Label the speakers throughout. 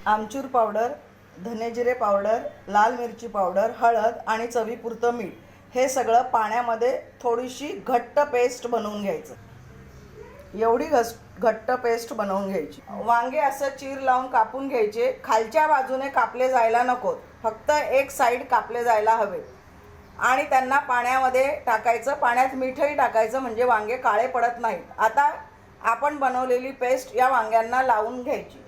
Speaker 1: आमचूर powder, धनेजिरे powder, लाल मिरची powder, हळद आणि चवीपुरतं मीठ हे सगळं पाण्यामध्ये थोडीशी घट्ट पेस्ट बनवून घ्यायचं. एवढी घट्ट पेस्ट बनवून घ्यायची. वांगे असं चीर लावून कापून घ्यायचे. खालच्या बाजूने कापले जायला नकोत, फक्त एक साईड कापले जायला हवे आणि त्यांना पाण्यामध्ये टाकायचं. पाण्यात मीठही टाकायचं म्हणजे वांगे काळे पडत नाहीत. आता आपण बनवलेली पेस्ट या वांग्यांना लावून घ्यायची.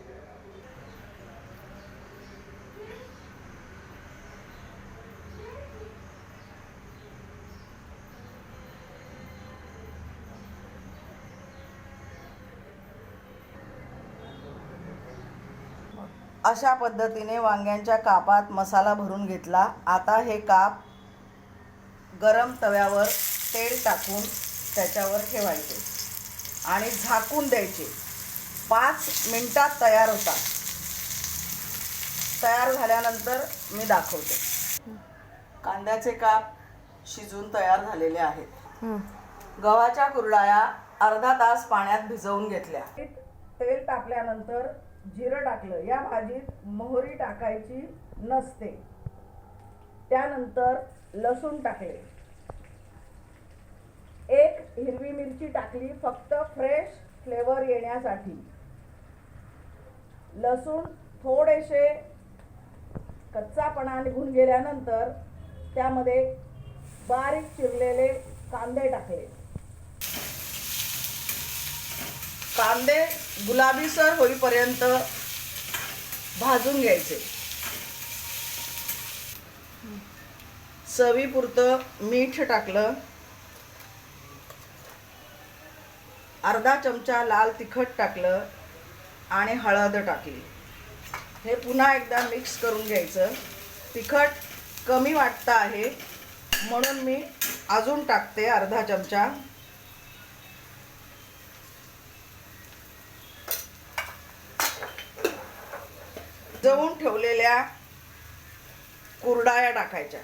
Speaker 1: अशा पद्धतीने वांग्यांच्या कापात मसाला भरून घेतला. आता हे काप गरम तव्यावर तेल टाकून त्याच्यावर ठेवायचे आणि झाकून द्यायचे. 5 मिनिटात तयार होतात. तयार झाल्यानंतर मी दाखवते. कांद्याचे काप शिजून तयार झालेले आहेत. गव्हाच्या कुरडया अर्धा तास पाण्यात भिजवून घेतल्या. तेल टाकल्यानंतर जिरं टाकलं. या भाजीत मोहरी टाकायची नसते. त्यानंतर लसूण टाकले. 1 हिरवी मिरची टाकली फक्त फ्रेश फ्लेवर येण्यासाठी. लसूण थोडेसे कच्चापणा निघून गेल्यानंतर त्यामध्ये बारीक चिरलेले कांदे टाकले. कांदे गुलाबीसर होईपर्यंत भाजून घ्यायचे. चवीपुरतं मीठ टाकलं. अर्धा चमचा लाल तिखट टाकलं आणि हळद टाकली. हे पुन्हा एकदा मिक्स करून घ्यायचं. तिखट कमी वाटतं आहे म्हणून मी अजून टाकते अर्धा चमचा. भिजवून ठेवलेल्या कुरडया टाकायच्या.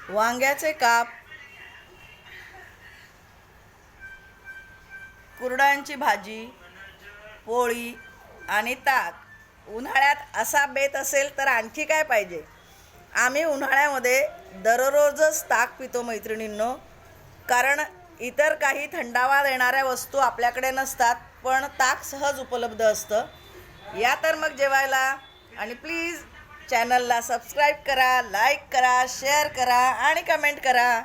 Speaker 1: वांग्याचे काप, कुरड्यांची भाजी, पोळी आणि ताक उन्हाळ्यात असा बेत असेल तर आणखी काय पाहिजे. आम्ही उन्हाळ्यामध्ये दररोजच ताक पितो मैत्रिणींनो, कारण इतर काही थंडावा देणाऱ्या वस्तू आपल्याकडे नसतात, पण ताक सहज उपलब्ध असतं. या तर मग जेवायला. आणि प्लीज चॅनलला सबस्क्राईब करा, लाईक करा, शेअर करा आणि कमेंट करा.